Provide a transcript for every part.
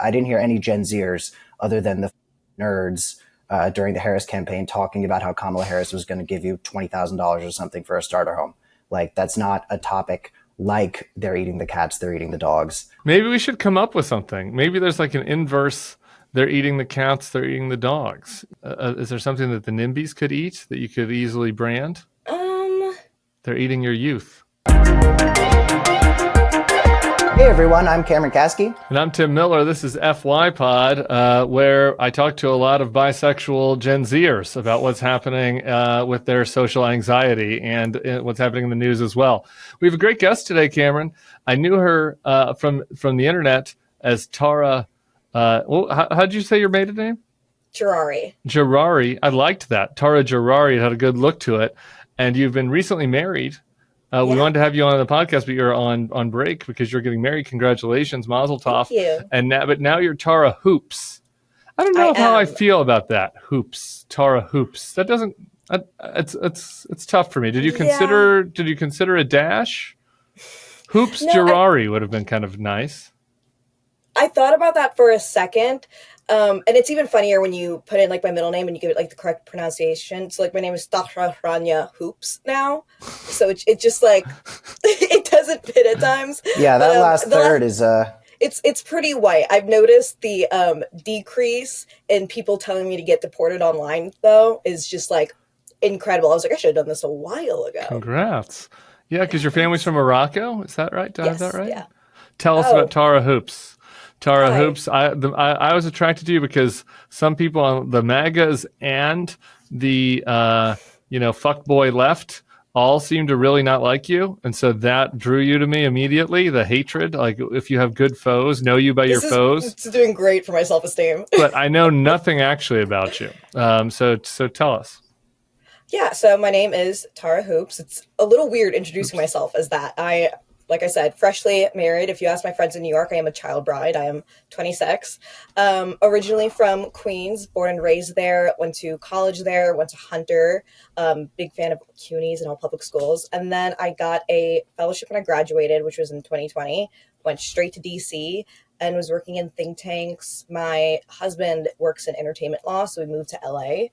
I didn't hear any Gen Zers other than the nerds during the Harris campaign talking about how Kamala Harris was going to give you $20,000 or something for a starter home. Like, that's not a topic like they're eating the cats, they're eating the dogs. Maybe we should come up with something. Maybe there's like an inverse, they're eating the cats, they're eating the dogs. Is there something that the NIMBYs could eat that you could easily brand? They're eating your youth. Hey everyone, I'm Cameron Kasky. And I'm Tim Miller. This is FYPod, where I talk to a lot of bisexual Gen Zers about what's happening with their social anxiety and what's happening in the news as well. We have a great guest today, Cameron. I knew her from the internet as Tahra. How'd you say your maiden name? Jarari. I liked that. Tahra Jarari. It had a good look to it. And you've been recently married. We wanted to have you on the podcast, but you're on break because you're getting married. Congratulations, Mazel Tov. Thank you. And now you're Tahra Hoops. I don't know how I feel about that. Hoops, Tahra Hoops. That doesn't. It's tough for me. Did you consider a dash? Hoops Jarari would have been kind of nice. I thought about that for a second. And it's even funnier when you put in like my middle name and you give it like the correct pronunciation. So like my name is Tahra Hoops now. So it just like, it doesn't fit at times. Yeah, that last third is... It's pretty white. I've noticed the decrease in people telling me to get deported online though is just like incredible. I was like, I should have done this a while ago. Congrats. Yeah, because your family's from Morocco. Is that right? Yes, is that right? Yeah. Tell us about Tahra Hoops. Tahra Hi. Hoops, I was attracted to you because some people on the MAGAs and the fuckboy left all seem to really not like you, and so that drew you to me immediately. The hatred, like if you have good foes, know you by your foes. It's doing great for my self-esteem. But I know nothing actually about you. So tell us. Yeah, so my name is Tahra Hoops. It's a little weird introducing myself as that. Like I said, freshly married. If you ask my friends in New York, I am a child bride. I am 26. Originally from Queens, born and raised there, went to college there, went to Hunter, big fan of CUNYs and all public schools. And then I got a fellowship when I graduated, which was in 2020, went straight to DC and was working in think tanks. My husband works in entertainment law, so we moved to LA.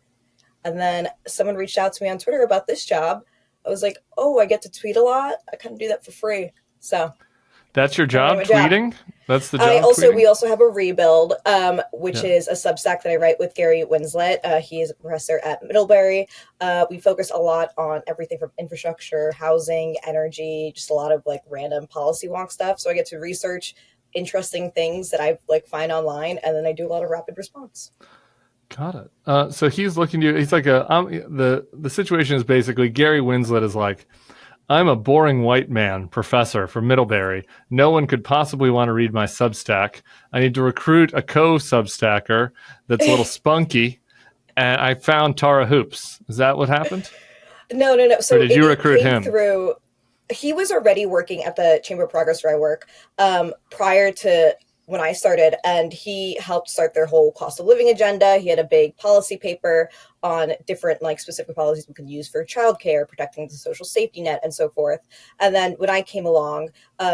And then someone reached out to me on Twitter about this job. I was like, oh, I get to tweet a lot. I kind of do that for free. So that's your job, tweeting? That's the job. We also have a Rebuild, which is a Substack that I write with Gary Winslet. He is a professor at Middlebury. We focus a lot on everything from infrastructure, housing, energy, just a lot of like random policy wonk stuff. So I get to research interesting things that I like find online, and then I do a lot of rapid response. Got it. So he's looking to you. He's like the situation is basically Gary Winslet is like, I'm a boring white man professor from Middlebury. No one could possibly want to read my Substack. I need to recruit a co-Substacker that's a little spunky, and I found Tahra Hoops. Is that what happened? No. So or did you recruit him? He was already working at the Chamber of Progress where I work prior to when I started, and he helped start their whole cost of living agenda. He had a big policy paper on different like specific policies we could use for childcare, protecting the social safety net, and so forth. And then when I came along,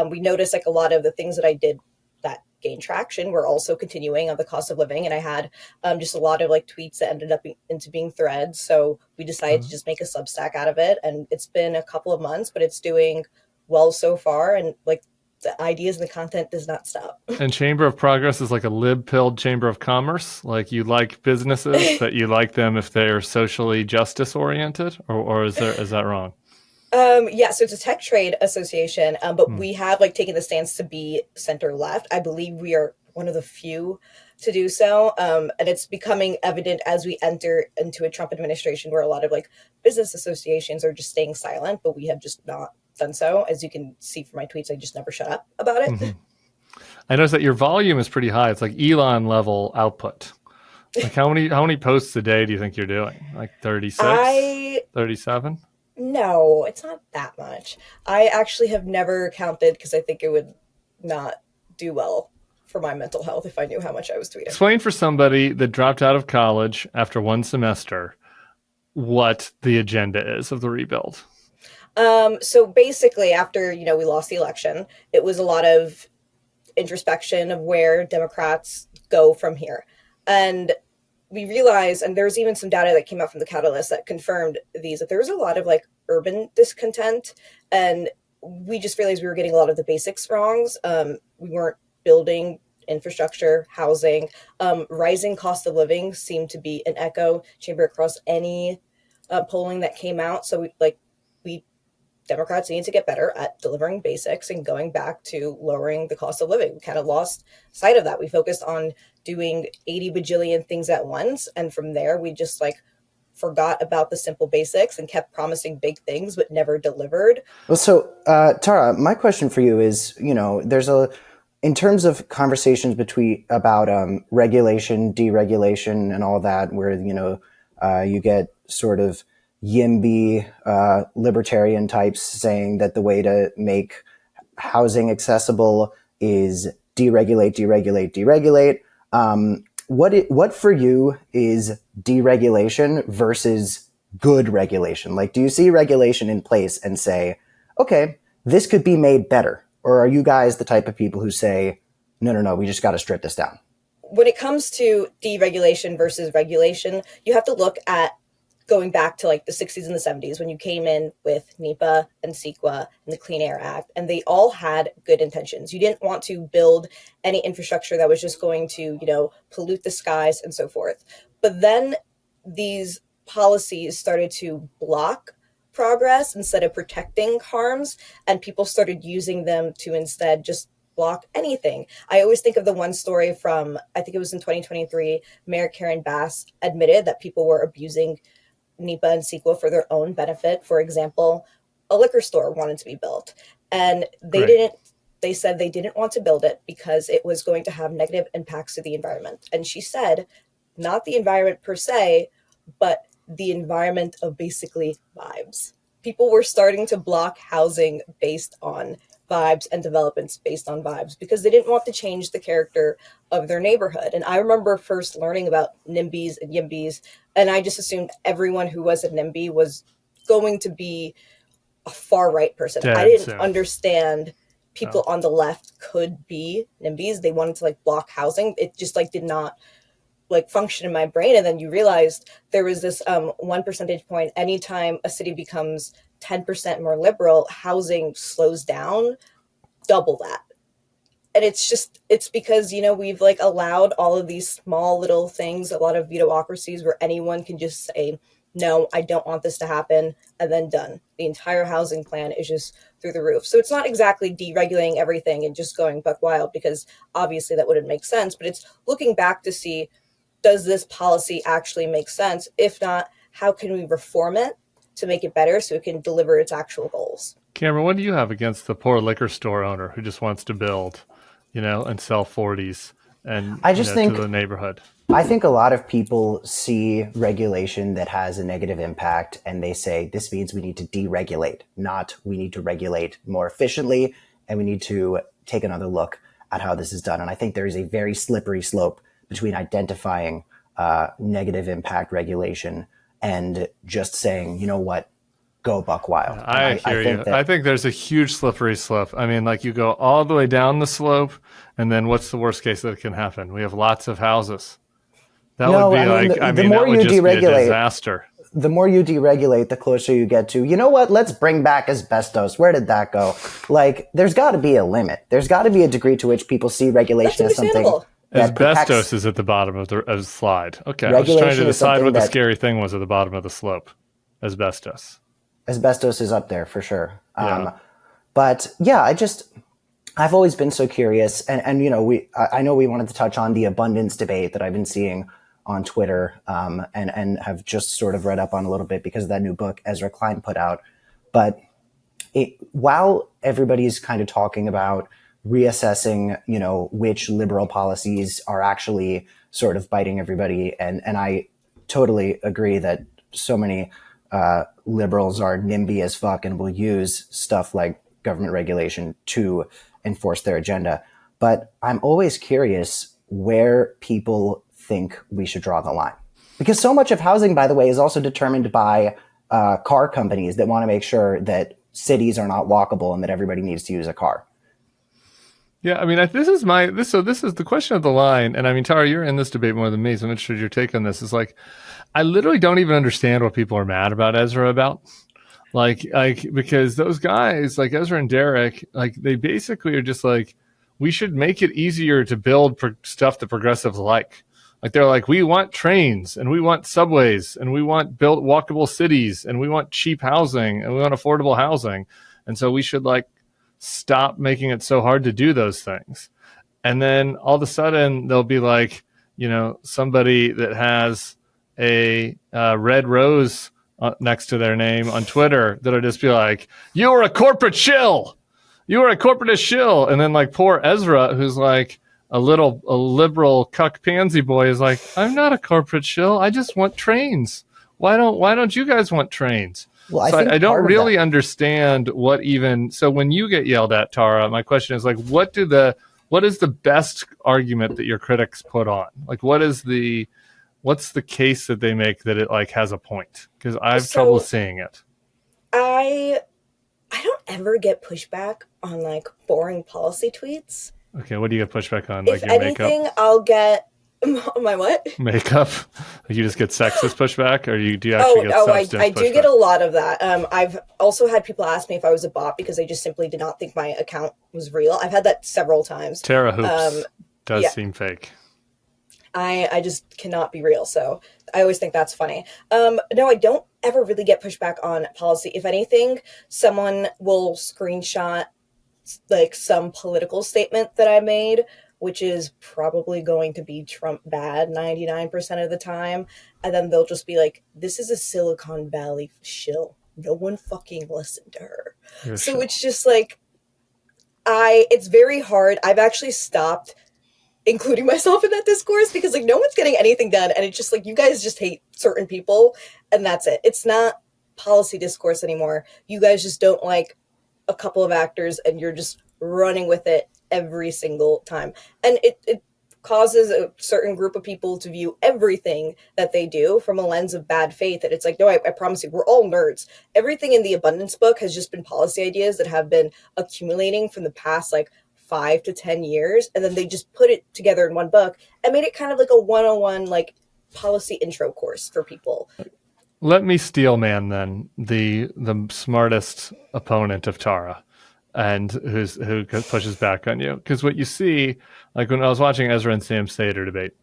we noticed like a lot of the things that I did that gained traction were also continuing on the cost of living. And I had just a lot of like tweets that ended up into being threads. So we decided to just make a Substack out of it. And it's been a couple of months, but it's doing well so far. And like, the ideas and the content does not stop. And Chamber of Progress is like a lib-pilled Chamber of Commerce. Like you like businesses, but you like them if they're socially justice oriented, or is that wrong? Yeah, so it's a tech trade association, but we have like taken the stance to be center left. I believe we are one of the few to do so. And it's becoming evident as we enter into a Trump administration where a lot of like business associations are just staying silent, but we have just not done so. As you can see from my tweets, I just never shut up about it. Mm-hmm. I noticed that your volume is pretty high. It's like Elon level output. Like how many posts a day do you think you're doing? Like 36? 37? No, it's not that much. I actually have never counted because I think it would not do well for my mental health if I knew how much I was tweeting. Explain for somebody that dropped out of college after one semester what the agenda is of the Rebuild. So basically after, we lost the election, it was a lot of introspection of where Democrats go from here. And we realized, and there's even some data that came out from the Catalyst that confirmed these, that there was a lot of like urban discontent. And we just realized we were getting a lot of the basics wrong. We weren't building infrastructure, housing, rising cost of living seemed to be an echo chamber across any polling that came out. So we Democrats need to get better at delivering basics and going back to lowering the cost of living. We kind of lost sight of that. We focused on doing 80 bajillion things at once. And from there, we just like forgot about the simple basics and kept promising big things, but never delivered. Well, so Tahra, my question for you is, there's in terms of conversations about regulation, deregulation, and all that, where, you get sort of YIMBY libertarian types saying that the way to make housing accessible is deregulate, deregulate, deregulate. What for you is deregulation versus good regulation? Like, do you see regulation in place and say, okay, this could be made better? Or are you guys the type of people who say, no, we just got to strip this down? When it comes to deregulation versus regulation, you have to look at going back to like the 60s and the 70s when you came in with NEPA and CEQA and the Clean Air Act, and they all had good intentions. You didn't want to build any infrastructure that was just going to, pollute the skies and so forth. But then these policies started to block progress instead of protecting harms, and people started using them to instead just block anything. I always think of the one story from, I think it was in 2023, Mayor Karen Bass admitted that people were abusing NEPA and CEQA for their own benefit. For example, a liquor store wanted to be built, and they said they didn't want to build it because it was going to have negative impacts to the environment. And she said, not the environment per se, but the environment of basically vibes. People were starting to block housing based on vibes and developments based on vibes because they didn't want to change the character of their neighborhood. And I remember first learning about NIMBYs and YIMBYs, and I just assumed everyone who was a NIMBY was going to be a far right person. I didn't understand people on the left could be NIMBYs. They wanted to like block housing. It just like did not like function in my brain. And then you realized there was this 1 percentage point. Anytime a city becomes 10% more liberal, housing slows down double that. And it's because, we've like allowed all of these small little things, a lot of veto-ocracies where anyone can just say, no, I don't want this to happen, and then done. The entire housing plan is just through the roof. So it's not exactly deregulating everything and just going buck wild, because obviously that wouldn't make sense, but it's looking back to see, does this policy actually make sense? If not, how can we reform it to make it better so it can deliver its actual goals? Cameron, what do you have against the poor liquor store owner who just wants to build, and sell 40s and I just think to the neighborhood? I think a lot of people see regulation that has a negative impact and they say this means we need to deregulate, not we need to regulate more efficiently, and we need to take another look at how this is done. And I think there is a very slippery slope between identifying negative impact regulation and just saying, you know what, go buck wild. I hear you. I think there's a huge slippery slope. I mean, like you go all the way down the slope, and then what's the worst case that can happen? We have lots of houses. That would be that would just be a disaster. The more you deregulate, the closer you get to, you know what, let's bring back asbestos. Where did that go? Like, there's got to be a limit. There's got to be a degree to which people see regulation as something. Asbestos is at the bottom of the slide. Okay, I was trying to decide what the scary thing was at the bottom of the slope. Asbestos is up there for sure. Yeah. But yeah, I've always been so curious, and I know we wanted to touch on the abundance debate that I've been seeing on Twitter, and have just sort of read up on a little bit because of that new book Ezra Klein put out. But while everybody's kind of talking about reassessing, which liberal policies are actually sort of biting everybody, and I totally agree that so many liberals are NIMBY as fuck and will use stuff like government regulation to enforce their agenda. But I'm always curious where people think we should draw the line. Because so much of housing, by the way, is also determined by car companies that want to make sure that cities are not walkable and that everybody needs to use a car. Yeah, I mean, this is the question of the line, and I mean, Tara, you're in this debate more than me, so I'm interested in your take on this. Is like, I literally don't even understand what people are mad about Ezra about. Like because those guys like Ezra and Derek, like they basically are just like, we should make it easier to build stuff that progressives like. Like they're like, we want trains and we want subways and we want built walkable cities and we want cheap housing and we want affordable housing, and so we should like stop making it so hard to do those things. And then all of a sudden they'll be like, somebody that has a red rose next to their name on Twitter that'll just be like, you are a corporate shill. You are a corporatist shill. And then like poor Ezra, who's like a liberal cuck pansy boy, is like, I'm not a corporate shill. I just want trains. Why don't you guys want trains? Well, I don't really understand what even. So when you get yelled at, Tara, my question is like, what is the best argument that your critics put on? Like, what's the case that they make that it like has a point? Because I have trouble seeing it. I don't ever get pushback on like boring policy tweets. Okay, what do you get pushback on? If like your anything, makeup? I'll get my what? Makeup? You just get sexist pushback, or do you actually get substance pushback? I do get a lot of that. I've also had people ask me if I was a bot because they just simply did not think my account was real. I've had that several times. Tahra Hoops does seem fake. I just cannot be real, so I always think that's funny. No, I don't ever really get pushback on policy. If anything, someone will screenshot like some political statement that I made, which is probably going to be Trump bad 99% of the time, and then they'll just be like, this is a Silicon Valley shill. No one fucking listened to her. So it's just like, it's very hard. I've actually stopped including myself in that discourse because like no one's getting anything done, and it's just like you guys just hate certain people and that's it. It's not policy discourse anymore. You guys just don't like a couple of actors and you're just running with it every single time, and it causes a certain group of people to view everything that they do from a lens of bad faith. And it's like, no, I promise you, we're all nerds. Everything in the abundance book has just been policy ideas that have been accumulating from the past like 5 to 10 years, and then they just put it together in one book and made it kind of like a 101 like policy intro course for people. Let me steel man then the smartest opponent of Tara, and who pushes back on you, because what you see, like when I was watching Ezra and Sam Seder debate,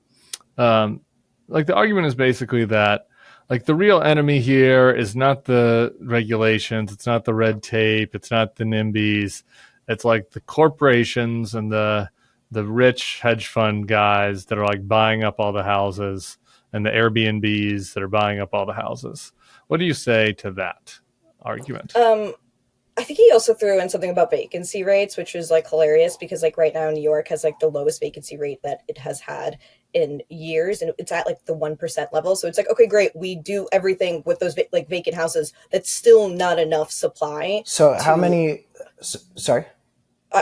like the argument is basically that like the real enemy here is not the regulations, it's not the red tape, it's not the NIMBYs. It's like the corporations and the rich hedge fund guys that are like buying up all the houses, and the Airbnbs that are buying up all the houses. What do you say to that argument? I think he also threw in something about vacancy rates, which was like hilarious because like right now New York has like the lowest vacancy rate that it has had in years, and it's at like the 1% level. So it's like, okay, great, we do everything with those like vacant houses. That's still not enough supply. So how many? Sorry.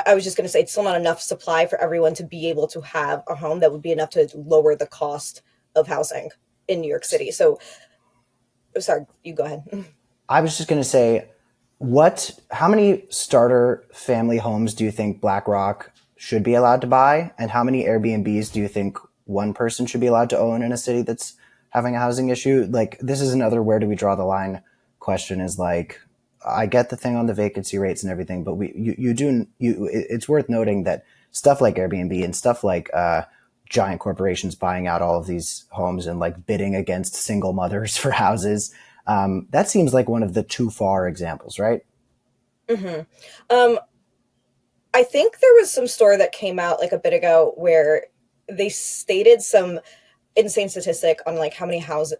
I was just going to say it's still not enough supply for everyone to be able to have a home that would be enough to lower the cost of housing in New York City. So, sorry, you go ahead. I was just going to say, how many starter family homes do you think Blackrock should be allowed to buy? And how many Airbnbs do you think one person should be allowed to own in a city that's having a housing issue? Like, this is another where do we draw the line question, is like, I get the thing on the vacancy rates and everything, but it's worth noting that stuff like Airbnb and stuff like giant corporations buying out all of these homes and like bidding against single mothers for houses, that seems like one of the too far examples, right? Mm-hmm. I think there was some story that came out like a bit ago where they stated some insane statistic on like how many houses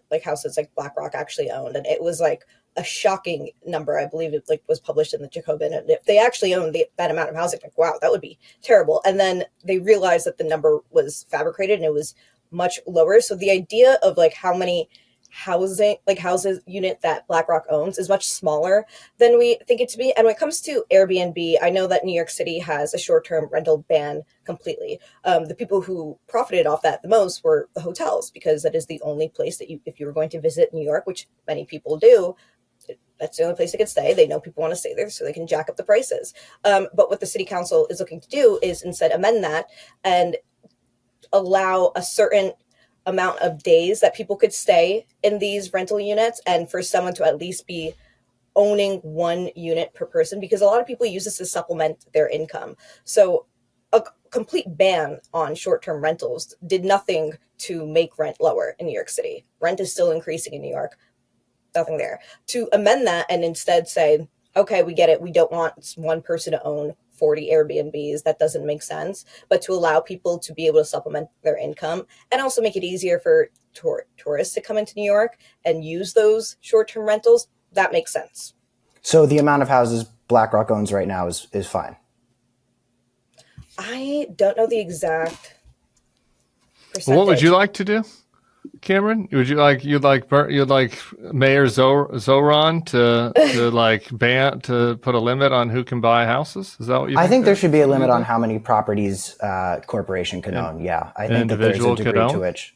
like Blackrock actually owned, and it was like a shocking number. I believe it like was published in the Jacobin, and if they actually owned that amount of housing, like wow, that would be terrible. And then they realized that the number was fabricated and it was much lower. So the idea of like how many houses unit that Blackrock owns is much smaller than we think it to be. And when it comes to Airbnb, I know that New York City has a short-term rental ban completely. The people who profited off that the most were the hotels, because that is the only place that if you were going to visit New York, which many people do, That's the only place they can stay. They know people want to stay there, so they can jack up the prices. But what the city council is looking to do is instead amend that and allow a certain amount of days that people could stay in these rental units, and for someone to at least be owning one unit per person, because a lot of people use this to supplement their income. So a complete ban on short-term rentals did nothing to make rent lower in New York City. Rent is still increasing in New York. Nothing there. To amend that and instead say, okay, we get it. We don't want one person to own 40 Airbnbs. That doesn't make sense. But to allow people to be able to supplement their income and also make it easier for tourists to come into New York and use those short-term rentals, that makes sense. So the amount of houses BlackRock owns right now is fine. I don't know the exact percentage. Well, what would you like to do, Cameron? Would you like you'd like Mayor Zoran to like ban to put a limit on who can buy houses? Is that what you think? I think there should be a limit on how many properties corporation can own. Yeah, I think that there's a degree to which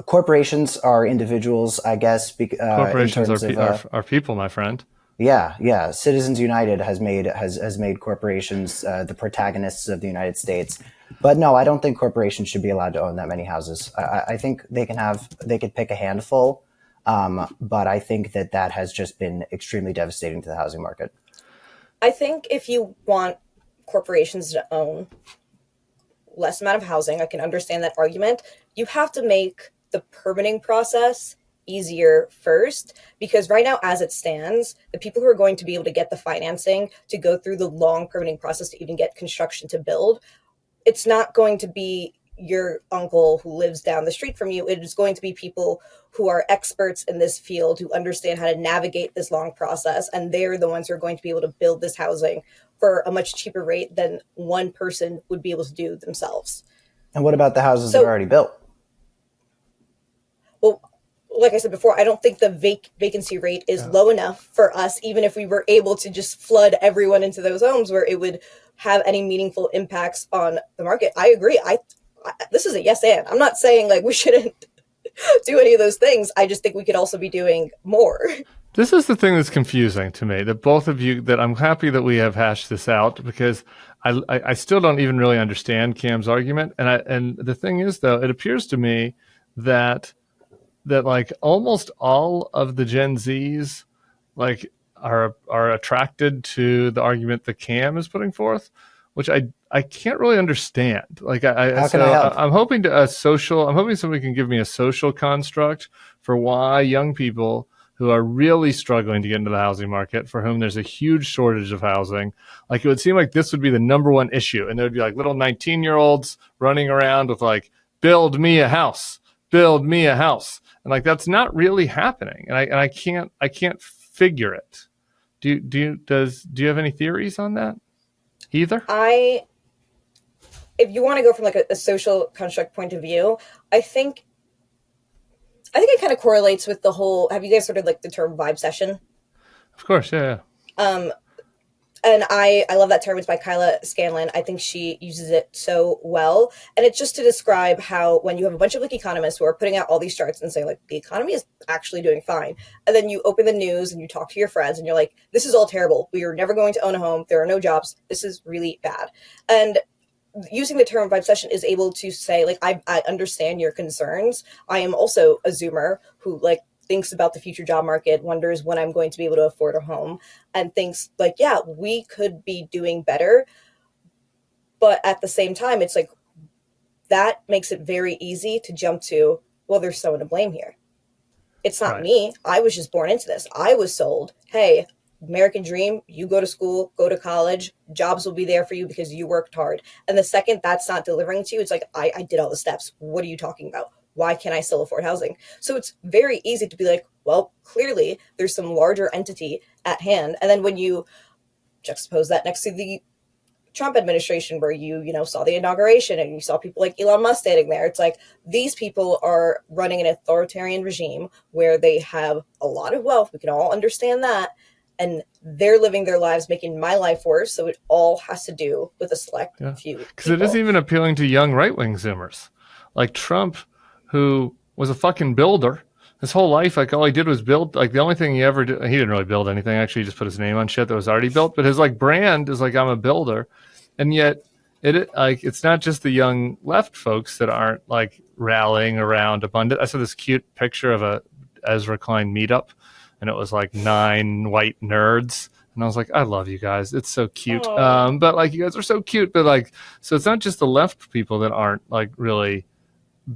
corporations are individuals, I guess. Corporations are people, my friend. Yeah. Citizens United has made corporations the protagonists of the United States. But no, I don't think corporations should be allowed to own that many houses. I think they could pick a handful, but I think that has just been extremely devastating to the housing market. I think if you want corporations to own less amount of housing, I can understand that argument. You have to make the permitting process easier first, because right now, as it stands, the people who are going to be able to get the financing to go through the long permitting process to even get construction to build, it's not going to be your uncle who lives down the street from you. It is going to be people who are experts in this field, who understand how to navigate this long process, and they're the ones who are going to be able to build this housing for a much cheaper rate than one person would be able to do themselves. And what about the houses that are already built? Well, like I said before, I don't think the vacancy rate is low enough for us, even if we were able to just flood everyone into those homes, where it would have any meaningful impacts on the market. I agree. This is a yes and. I'm not saying like we shouldn't do any of those things. I just think we could also be doing more. This is the thing that's confusing to me, that both of you, that I'm happy that we have hashed this out, because I still don't even really understand Cam's argument. And the thing is, though, it appears to me that like almost all of the Gen Zs like are attracted to the argument that Cam is putting forth, which I can't really understand. Like I'm hoping somebody can give me a social construct for why young people who are really struggling to get into the housing market, for whom there's a huge shortage of housing, like it would seem like this would be the number one issue. And there would be like little 19-year-olds running around with like, build me a house. And like, that's not really happening. And I can't figure it. Do you have any theories on that either? If you want to go from like a social construct point of view, I think it kind of correlates with the whole, have you guys heard of like the term vibe session? Of course. Yeah. And I love that term. It's by Kyla Scanlon. I think she uses it so well. And it's just to describe how when you have a bunch of like economists who are putting out all these charts and saying like the economy is actually doing fine, and then you open the news and you talk to your friends and you're like, this is all terrible. We are never going to own a home. There are no jobs. This is really bad. And using the term vibe session is able to say like, I understand your concerns. I am also a Zoomer who like thinks about the future job market, wonders when I'm going to be able to afford a home, and thinks like, yeah, we could be doing better. But at the same time, it's like, that makes it very easy to jump to, well, there's someone to blame here. It's not me. I was just born into this. I was sold, hey, American dream, you go to school, go to college, jobs will be there for you because you worked hard. And the second that's not delivering to you, it's like, I did all the steps. What are you talking about? Why can't I still afford housing? So it's very easy to be like, well, clearly there's some larger entity at hand. And then when you juxtapose that next to the Trump administration, where you saw the inauguration and you saw people like Elon Musk standing there, it's like, these people are running an authoritarian regime where they have a lot of wealth. We can all understand that. And they're living their lives, making my life worse. So it all has to do with a select few. Because it is even appealing to young right-wing Zoomers. Like Trump, who was a fucking builder, his whole life, like all he did was build. Like the only thing he ever did, he didn't really build anything. Actually, he just put his name on shit that was already built. But his like brand is like, I'm a builder, and yet it's not just the young left folks that aren't like rallying around abundant. I saw this cute picture of a Ezra Klein meetup, and it was like 9 white nerds. And I was like, I love you guys. It's so cute. But like, you guys are so cute. But like, so it's not just the left people that aren't like really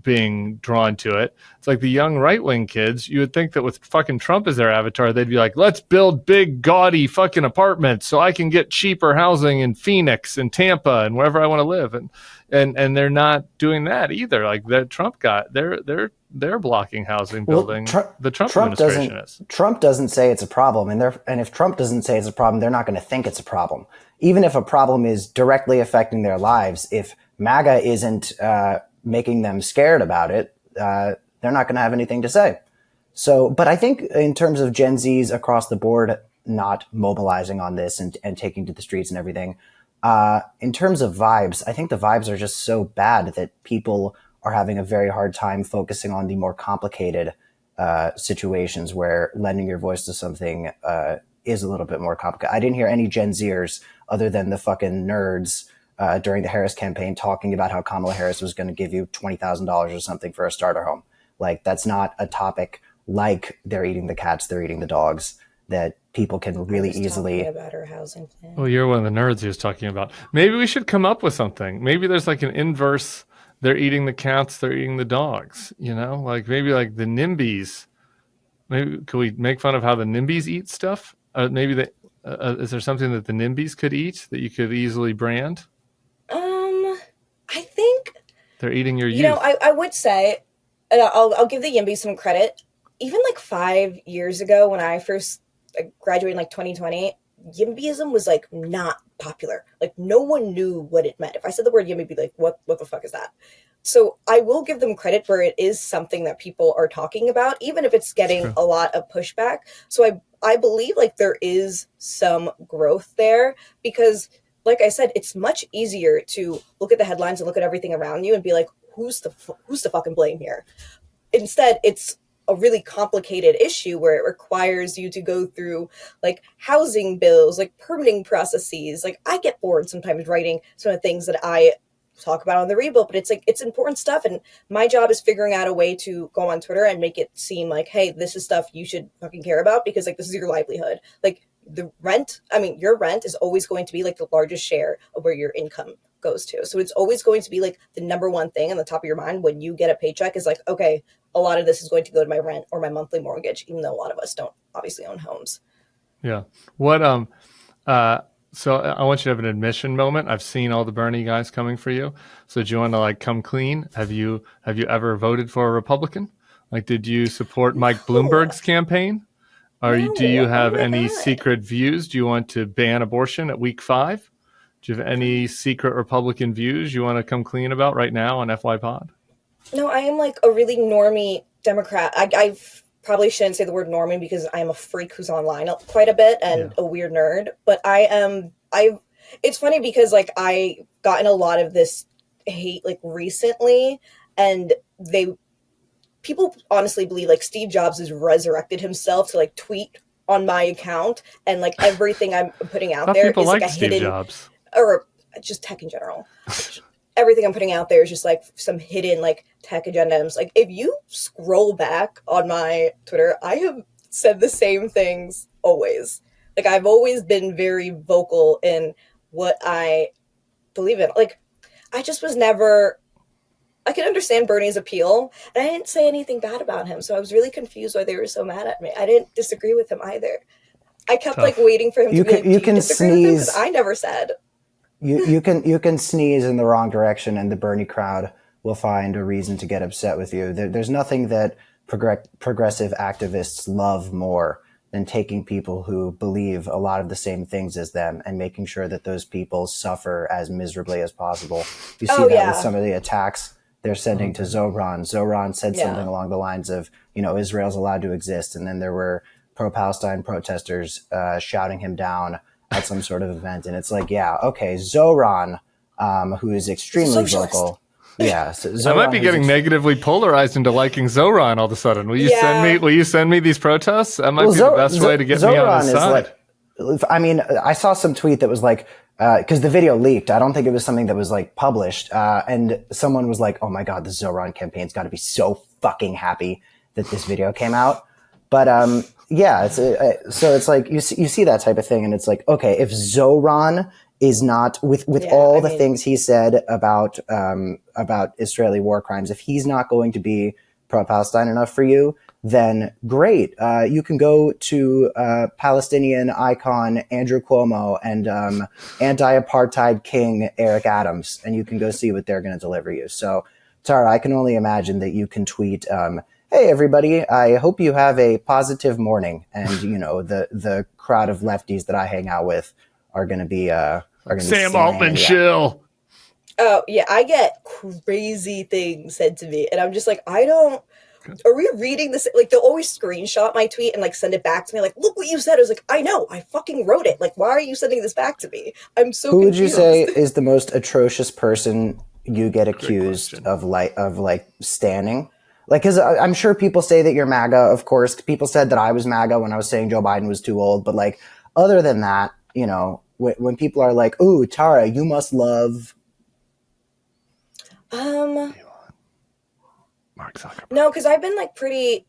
being drawn to it. It's like the young right-wing kids. You would think that with fucking Trump as their avatar, they'd be like, let's build big, gaudy fucking apartments so I can get cheaper housing in Phoenix and Tampa and wherever I want to live. And they're not doing that either. Like that Trump got, they're blocking housing building. The Trump administration is. Trump doesn't say it's a problem, and if Trump doesn't say it's a problem, they're not going to think it's a problem. Even if a problem is directly affecting their lives, if MAGA isn't making them scared about it, they're not going to have anything to say. So, but I think in terms of Gen Zs across the board not mobilizing on this and taking to the streets and everything, in terms of vibes, I think the vibes are just so bad that people are having a very hard time focusing on the more complicated situations where lending your voice to something is a little bit more complicated. I didn't hear any Gen Zers other than the fucking nerds during the Harris campaign talking about how Kamala Harris was going to give you $20,000 or something for a starter home. Like, that's not a topic like they're eating the cats, they're eating the dogs, that people can really easily. About her housing plan. Well, you're one of the nerds he was talking about. Maybe we should come up with something. Maybe there's like an inverse. They're eating the cats, they're eating the dogs. You know, like maybe like the NIMBYs. Maybe could we make fun of how the NIMBYs eat stuff? Maybe is there something that the NIMBYs could eat that you could easily brand? I think they're eating your youth. You know, I would say, and I'll give the Yimbys some credit. Even like 5 years ago, when I first graduated in like 2020, Yimiism was like not popular. Like no one knew what it meant. If I said the word Yimby, be like, what the fuck is that? So I will give them credit where it is something that people are talking about, even if it's getting a lot of pushback. So I believe like there is some growth there because, like I said, it's much easier to look at the headlines and look at everything around you and be like, who's the fucking blame here? Instead, it's a really complicated issue where it requires you to go through like housing bills, like permitting processes. Like I get bored sometimes writing some of the things that I talk about on the rebuild, but it's like, it's important stuff. And my job is figuring out a way to go on Twitter and make it seem like, hey, this is stuff you should fucking care about because like, this is your livelihood. Like your rent is always going to be like the largest share of where your income goes to. So it's always going to be like the number one thing on the top of your mind when you get a paycheck is like, okay, a lot of this is going to go to my rent or my monthly mortgage, even though a lot of us don't obviously own homes. Yeah. So I want you to have an admission moment. I've seen all the Bernie guys coming for you. So do you want to like come clean? Have you ever voted for a Republican? Like, did you support Mike Bloomberg's campaign? Do you have any secret views? Do you want to ban abortion at week 5? Do you have any secret Republican views you want to come clean about right now on FYPod? No, I am like a really normie Democrat. I probably shouldn't say the word normie because I am a freak who's online quite a bit and a weird nerd. But it's funny because like I gotten a lot of this hate like recently, and people honestly believe like Steve Jobs has resurrected himself to like tweet on my account, and like everything I'm putting out there is like a Steve hidden Jobs. Or just tech in general. Everything I'm putting out there is just like some hidden like tech agendas. Like if you scroll back on my Twitter, I have said the same things always. Like I've always been very vocal in what I believe in. Like I just was never, I can understand Bernie's appeal, and I didn't say anything bad about him. So I was really confused why they were so mad at me. I didn't disagree with him either. I kept like waiting for him to be like, you can sneeze. I never said. You can sneeze in the wrong direction, and the Bernie crowd will find a reason to get upset with you. There's nothing that progressive activists love more than taking people who believe a lot of the same things as them and making sure that those people suffer as miserably as possible. You see with some of the attacks they're sending to Zoran. Zoran said something along the lines of, Israel's allowed to exist, and then there were pro-Palestine protesters shouting him down at some sort of event. And it's like, okay, Zoran, who is extremely vocal, Yeah, so I might be Zoran getting is negatively polarized into liking Zoran all of a sudden. Will you Yeah. send me? Will you send me these protests? That might be the best way to get me on his side. I mean, I saw some tweet that was like, because the video leaked. I don't think it was something that was like published. And someone was like, "Oh my god, the Zoran campaign's got to be so fucking happy that this video came out." But yeah, so it's like you see that type of thing, and it's like, okay, if Zoran is not with all the things he said about Israeli war crimes, if he's not going to be pro-Palestine enough for you, then great. You can go to Palestinian icon Andrew Cuomo and anti-apartheid king Eric Adams, and you can go see what they're going to deliver you. So, Tahra, I can only imagine that you can tweet, "Hey everybody, I hope you have a positive morning," and the crowd of lefties that I hang out with are going to be Sam Altman shill. Oh yeah, I get crazy things said to me, and I'm just like, I don't. Are we reading this? Like, they'll always screenshot my tweet and like send it back to me. Like, look what you said. I was like, I know, I fucking wrote it. Like, why are you sending this back to me? I'm so. Who confused. would you say is the most atrocious person you get accused of standing? Like, because I'm sure people say that you're MAGA. Of course, people said that I was MAGA when I was saying Joe Biden was too old. But like, other than that, when people are like, "Ooh, Tahra, you must love." Mark Zuckerberg. No, because I've been like pretty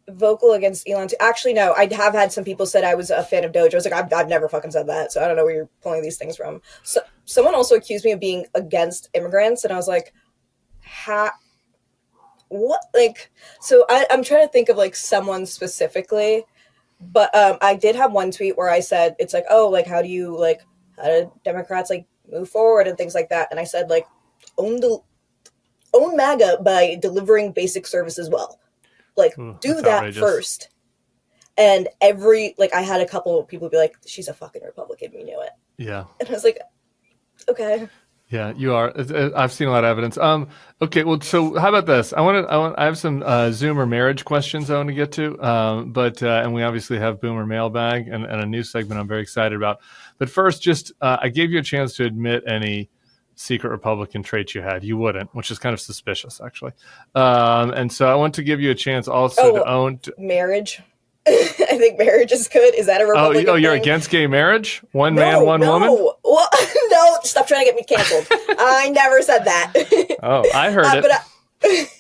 vocal against Elon too. Actually, no, I have had some people said I was a fan of Doge. I was like, I've never fucking said that, so I don't know where you're pulling these things from. So someone also accused me of being against immigrants, and I was like, what? Like, so I'm trying to think of like someone specifically, but I did have one tweet where I said, it's like, oh, like how do Democrats like move forward and things like that, and I said like, own MAGA by delivering basic services well. Like, do that outrageous. First. And I had a couple of people be like, she's a fucking Republican, we knew it. Yeah. And I was like, okay. Yeah, you are. I've seen a lot of evidence. Okay, well, so how about this? I have some Zoomer marriage questions I want to get to, and we obviously have Boomer Mailbag and a new segment I'm very excited about. But first, just I gave you a chance to admit any secret Republican traits you had. You wouldn't, which is kind of suspicious, actually. And so I want to give you a chance also to own marriage. I think marriage is good. Is that a Republican you're thing? Against gay marriage? One man, one woman? Well, no, stop trying to get me canceled. I never said that. Oh, I heard it.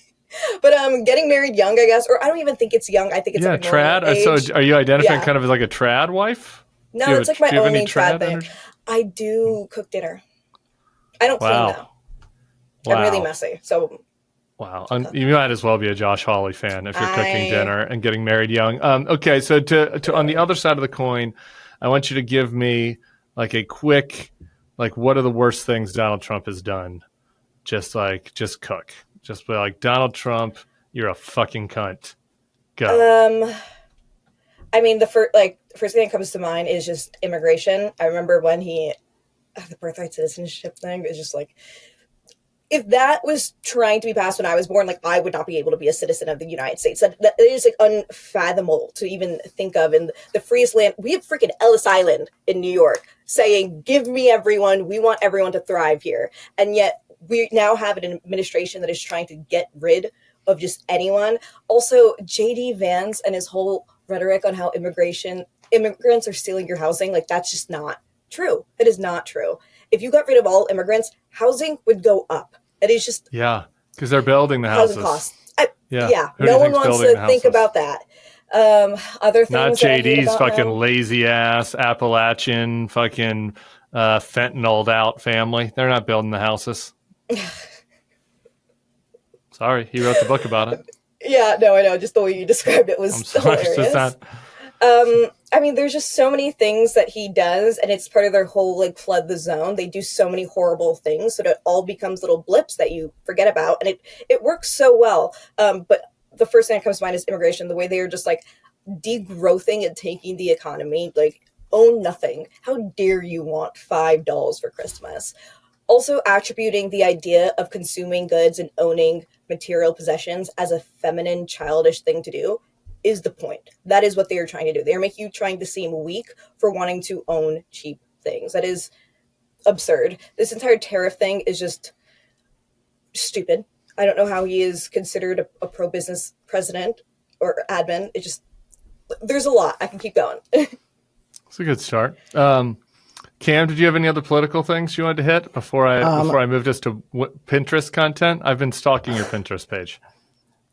But getting married young, I guess, or I don't even think it's young. I think it's like a trad. age. So are you identifying kind of as like a trad wife? No, it's like my only trad thing. Energy? I do cook dinner. I don't clean though. I'm really messy. So wow. You might as well be a Josh Hawley fan if you're cooking dinner and getting married young. Okay, so to on the other side of the coin, I want you to give me like a quick, like, what are the worst things Donald Trump has done? Just cook. Just be like, Donald Trump, you're a fucking cunt. Go. I mean, the first thing that comes to mind is just immigration. I remember when the birthright citizenship thing is just like, if that was trying to be passed when I was born, like, I would not be able to be a citizen of the United States. That is like unfathomable to even think of. In the freest land, we have freaking Ellis Island in New York saying, give me everyone. We want everyone to thrive here. And yet we now have an administration that is trying to get rid of just anyone. Also, JD Vance and his whole rhetoric on how immigrants are stealing your housing. Like, that's just not true. That is not true. If you got rid of all immigrants, housing would go up. It is just because they're building the houses. Costs. No one wants to think about that. Other things, not JD's fucking lazy ass Appalachian fucking fentanyled out family. They're not building the houses. Sorry, he wrote the book about it. Yeah, no, I know. Just the way you described it was hilarious. I mean, there's just so many things that he does, and it's part of their whole, like, flood the zone. They do so many horrible things, so that it all becomes little blips that you forget about, and it works so well. But the first thing that comes to mind is immigration, the way they are just, like, degrowthing and taking the economy, like, own nothing. How dare you want $5 for Christmas? Also attributing the idea of consuming goods and owning material possessions as a feminine, childish thing to do is the point. That is what they are trying to do. They are making you trying to seem weak for wanting to own cheap things. That is absurd. This entire tariff thing is just stupid. I don't know how he is considered a pro-business president or admin. It just, there's a lot. I can keep going. It's a good start. Cam, did you have any other political things you wanted to hit before I moved us to Pinterest content? I've been stalking your Pinterest page.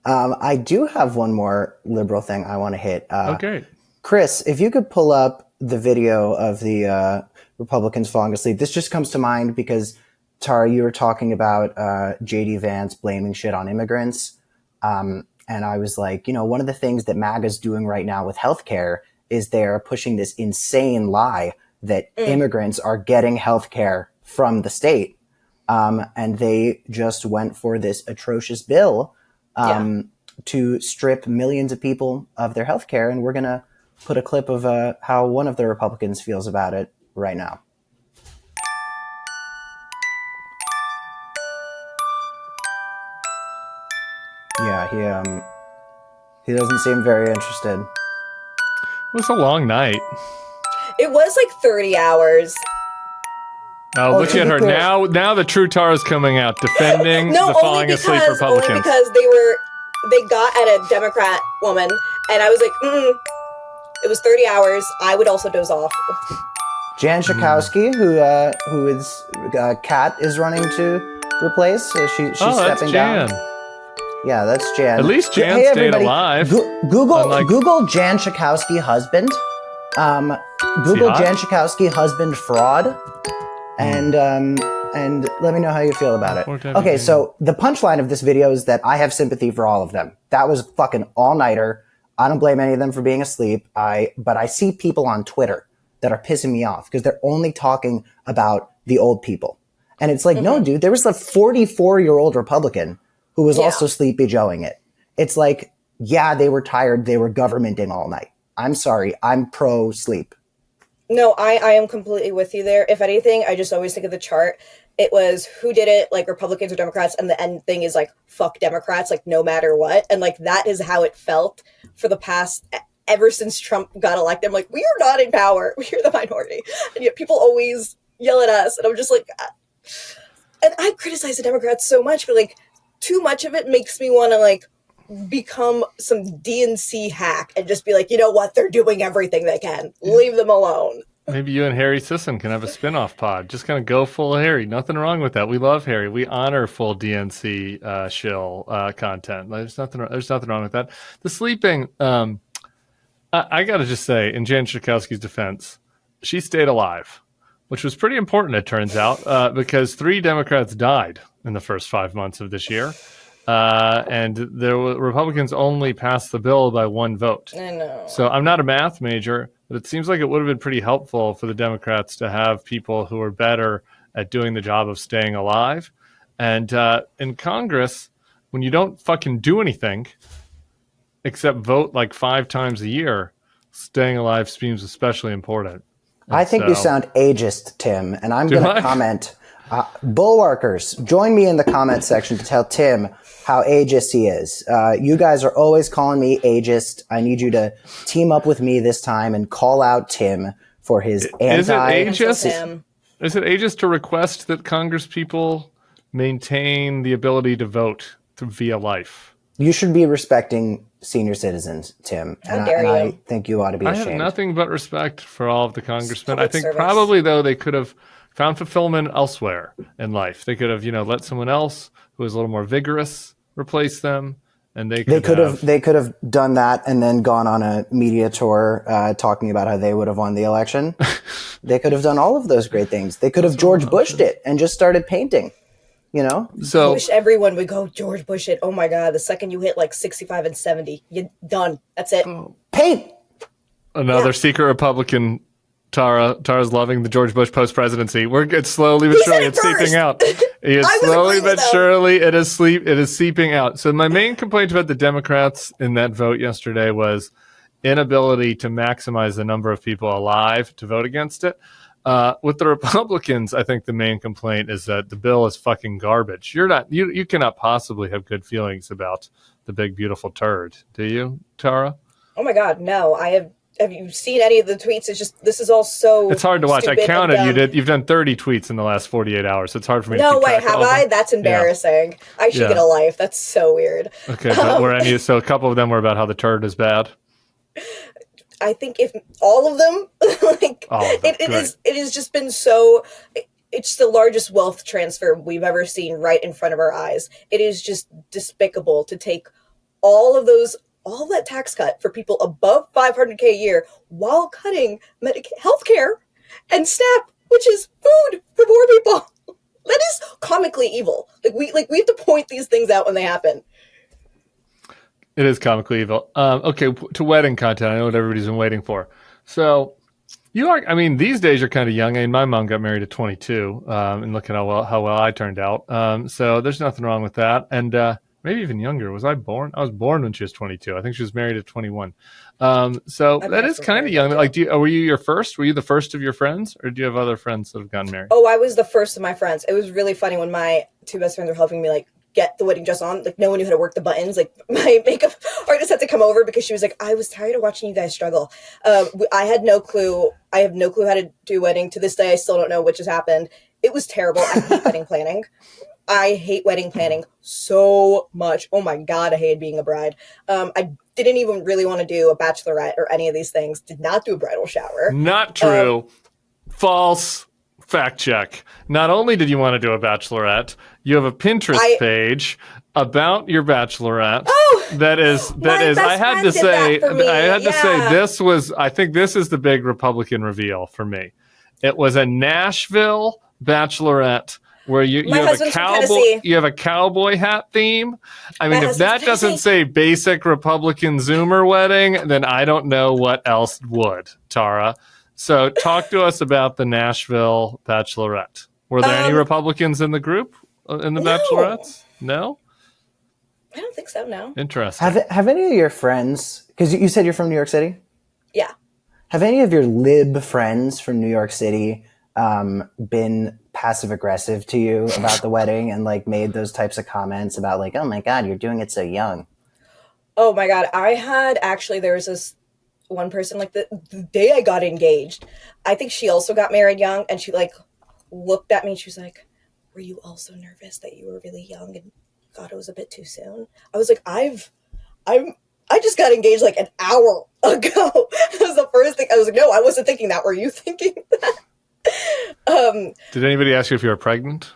I do have one more liberal thing I want to hit. Okay. Chris, if you could pull up the video of the Republicans falling asleep. This just comes to mind because, Tara, you were talking about J.D. Vance blaming shit on immigrants. And I was like, one of the things that MAGA's doing right now with healthcare is they're pushing this insane lie that immigrants are getting healthcare from the state. And they just went for this atrocious bill to strip millions of people of their healthcare. And we're going to put a clip of how one of the Republicans feels about it right now. Yeah, he doesn't seem very interested. It was a long night. It was like 30 hours. Oh, look at her now. Now the true Tara's coming out defending the falling asleep Republicans. Only because they got at a Democrat woman, and I was like, it was 30 hours. I would also doze off. Jan Schakowsky, who is Kat is running to replace. She's stepping down. Yeah, that's Jan. At least Jan stayed alive. Google Jan Schakowsky husband. Google Jan Schakowsky husband fraud, and let me know how you feel about it. Okay, so the punchline of this video is that I have sympathy for all of them. That was fucking all-nighter. I don't blame any of them for being asleep. But I see people on Twitter that are pissing me off because they're only talking about the old people. And it's like, no, dude, there was a 44-year-old Republican who was also sleepy joeing it. It's like, yeah, they were tired. They were governmenting all night. I'm sorry. I'm pro sleep. No, I am completely with you there. If anything, I just always think of the chart. It was who did it, like Republicans or Democrats, and the end thing is like, fuck Democrats, like no matter what. And like that is how it felt for the past, ever since Trump got elected. I'm like, we are not in power. We are the minority. And yet people always yell at us. And I'm just like, and I criticize the Democrats so much, but like too much of it makes me want to like become some DNC hack and just be like, you know what? They're doing everything they can. Leave them alone. Maybe you and Harry Sisson can have a spin-off pod. Just kind of go full Harry. Nothing wrong with that. We love Harry. We honor full DNC shill content. There's nothing wrong with that. The sleeping, I got to just say, in Jan Schakowsky's defense, she stayed alive, which was pretty important, it turns out, because 3 Democrats died in the first 5 months of this year. And the Republicans only passed the bill by 1 vote. I know. So I'm not a math major, but it seems like it would have been pretty helpful for the Democrats to have people who are better at doing the job of staying alive. And in Congress, when you don't fucking do anything except vote like 5 times a year, staying alive seems especially important. And I think you sound ageist, Tim, and I'm going to comment. Bulwarkers, join me in the comment section to tell Tim how ageist he is. You guys are always calling me ageist. I need you to team up with me this time and call out Tim for his anti. Is it ageist to request that Congress people maintain the ability to vote via life? You should be respecting senior citizens, Tim. And I think you ought to be ashamed. I have nothing but respect for all of the congressmen. I think probably, though, they could have found fulfillment elsewhere in life. They could have, let someone else who was a little more vigorous replace them, and they could have done that and then gone on a media tour talking about how they would have won the election. They could have done all of those great things. They could have George Bushed it and just started painting. So I wish everyone would go George Bush it. Oh my God! The second you hit like 65 and 70, you're done. That's it. Paint. Another secret Republican. Tara's loving the George Bush post-presidency. It's slowly but surely it's seeping out. It is seeping out. So my main complaint about the Democrats in that vote yesterday was inability to maximize the number of people alive to vote against it. With the Republicans, I think the main complaint is that the bill is fucking garbage. You cannot possibly have good feelings about the big beautiful turd, do you, Tara? Oh my God, no. have you seen any of the tweets? It's just, this is all so It's hard to watch. I stupid counted. and dumb. You've done 30 tweets in the last 48 hours. It's hard for me to No keep way, track of have all of I? them. That's embarrassing. I should get a life. That's so weird. Okay, but were any? So a couple of them were about how the turd is bad. I think if all of them, like All of them. it has just been so. It's the largest wealth transfer we've ever seen right in front of our eyes. It is just despicable to take all that tax cut for people above $500K a year while cutting healthcare and SNAP, which is food for poor people. That is comically evil. We have to point these things out when they happen. It is comically evil. Okay, to wedding content. I know what everybody's been waiting for. So you are. I mean, these days you're kind of young. I mean, my mom got married at 22, and look at how well I turned out. So there's nothing wrong with that. And maybe even younger. Was I born? I was born when she was 22. I think she was married at 21. So that is kind of young. Like, were you your first? Were you the first of your friends, or do you have other friends that have gotten married? Oh, I was the first of my friends. It was really funny when my two best friends were helping me get the wedding dress on. Like, no one knew how to work the buttons. Like, my makeup artist had to come over because she was like, I was tired of watching you guys struggle. I had no clue. I have no clue how to do wedding. To this day, I still don't know which has happened. It was terrible. I hate wedding planning. I hate wedding planning so much. Oh my God, I hated being a bride. I didn't even really want to do a bachelorette or any of these things. Did not do a bridal shower. Not true. False. Fact check. Not only did you want to do a bachelorette, you have a Pinterest page about your bachelorette. Oh, that is. I had to say. I think this is the big Republican reveal for me. It was a Nashville bachelorette where you have a cowboy hat theme. I mean, if that doesn't say basic Republican Zoomer wedding, then I don't know what else would, Tahra. So talk to us about the Nashville bachelorette. Were there any Republicans in the group, in the bachelorettes? No? I don't think so, no. Interesting. Have any of your friends, because you said you're from New York City? Yeah. Have any of your lib friends from New York City been passive aggressive to you about the wedding and made those types of comments about oh my God, you're doing it so young? Oh my God. There was this one person the day I got engaged, I think she also got married young, and she looked at me and she was like, were you also nervous that you were really young and thought it was a bit too soon? I was like, I just got engaged an hour ago. That was the first thing. I was like, no, I wasn't thinking that. Were you thinking that? Did anybody ask you if you were pregnant?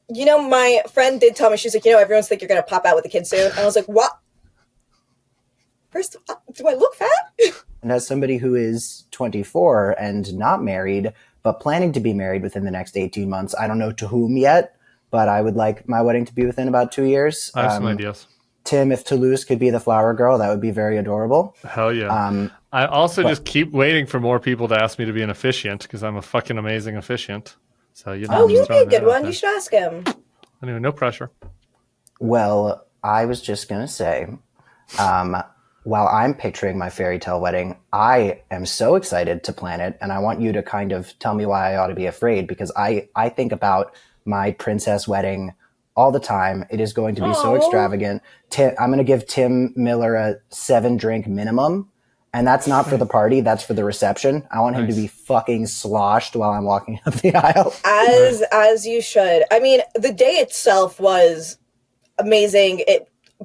My friend did tell me, she's like, everyone's think you're going to pop out with a kid soon. And I was like, what? First, do I look fat? And as somebody who is 24 and not married, but planning to be married within the next 18 months, I don't know to whom yet, but I would like my wedding to be within about 2 years. I have some ideas. Tim, if Toulouse could be the flower girl, that would be very adorable. Hell yeah. I also just keep waiting for more people to ask me to be an officiant because I'm a fucking amazing officiant. So you'd be a good one. You should ask him. Anyway, no pressure. Well, I was just going to say, while I'm picturing my Fairytale wedding, I am so excited to plan it, and I want you to kind of tell me why I ought to be afraid, because I think about my princess wedding all the time. It is going to be so extravagant. I'm going to give Tim Miller a 7-drink minimum, and that's not for the party. That's for the reception. I want him to be fucking sloshed while I'm walking up the aisle. As you should. I mean, the day itself was amazing.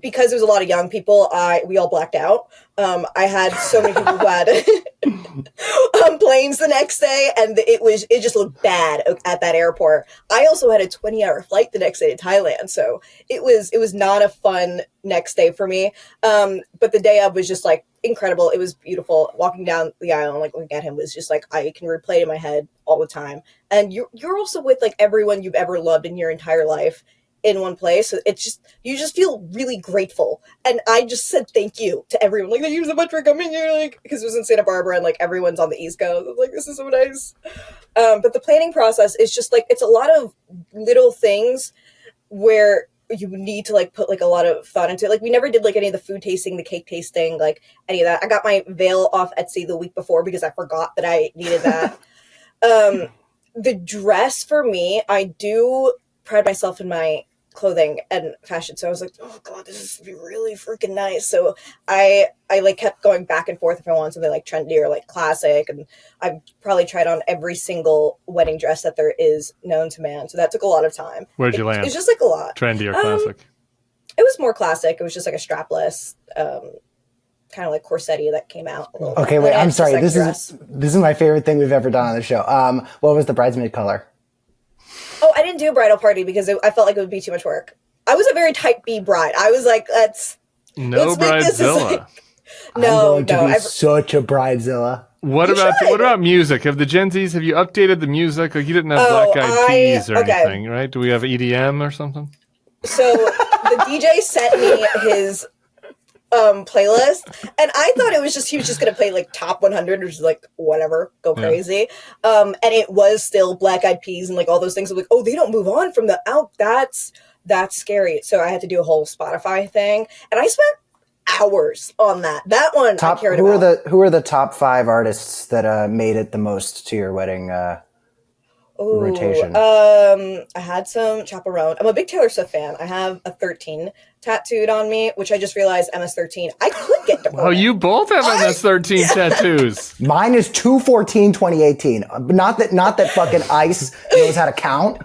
Because there was a lot of young people, we all blacked out. I had so many people who had planes the next day, and it just looked bad at that airport. I also had a 20-hour flight the next day to Thailand, so it was not a fun next day for me. But the day of was just incredible. It was beautiful. Walking down the aisle and looking at him was just I can replay it in my head all the time. And you're also with everyone you've ever loved in your entire life in one place. So you just feel really grateful. And I just said thank you to everyone. Thank you so much for coming here. Because it was in Santa Barbara and everyone's on the East Coast. I was this is so nice. But the planning process is just it's a lot of little things where you need to put a lot of thought into it. We never did any of the food tasting, the cake tasting, any of that. I got my veil off Etsy the week before because I forgot that I needed that. The dress for me, I do pride myself in my clothing and fashion. So I was like, oh god, this is gonna be really freaking nice. So I like kept going back and forth if I wanted something like trendy or like classic, and I've probably tried on every single wedding dress that there is known to man. So that took a lot of time. Where'd you land? It's just like a lot. Trendy or classic? It was more classic. It was just like a strapless, kind of like corsetti that came out a little Okay, bit. wait, I'm sorry. This This is my favorite thing we've ever done on the show. What was the bridesmaid color? Oh, I didn't do a bridal party because I felt like it would be too much work. I was a very type B bride. I was like, let's make this bridezilla. I'm going to be such a bridezilla. What about music? Have the Gen Zs, have you updated the music? Like, you didn't have Black Eyed Peas or anything, right? Do we have EDM or something? So the DJ sent me his playlist, and I thought he was just gonna play like top 100, which is like whatever, go crazy. And it was still Black Eyed Peas and like all those things. I'm like, oh, they don't move on from the that's scary. So I had to do a whole Spotify thing, and I spent hours on that one. I cared about. Who are the top 5 artists that made it the most to your wedding rotation? I had some Chaperone. I'm a big Taylor Swift fan. I have a 13 tattooed on me, which I just realized MS-13. I could get deported. Oh, you both have MS-13 tattoos. Mine is 2/14/2018. Not that fucking ICE knows how to count,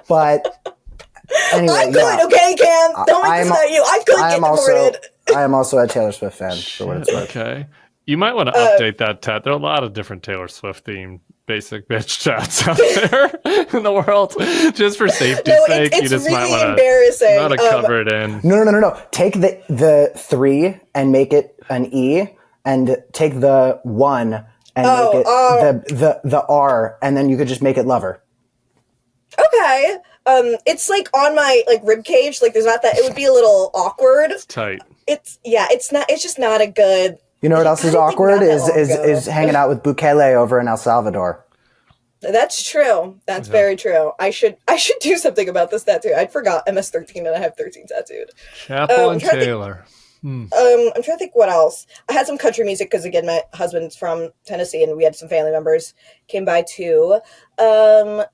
but anyway. I could, okay, Cam? Don't make this about you. I could get deported. I am also a Taylor Swift fan, for what it's worth. Okay. You might want to update that tat. There are a lot of different Taylor Swift themed basic bitch tats out there in the world. Just for safety's sake, you just really might embarrassing. want to cover it in. No. Take the 3 and make it an E, and take the 1 and make it the R, and then you could just make it lover. Okay. It's like on my like rib cage. Like there's not that. It would be a little awkward. It's tight. It's not. It's just not a good. You know what else is awkward is hanging out with Bukele over in El Salvador. That's true. That's very true. I should do something about this tattoo. I forgot MS-13 and I have 13 tattooed. Chapel and Taylor. I'm trying to think what else. I had some country music because again, my husband's from Tennessee and we had some family members came by too. I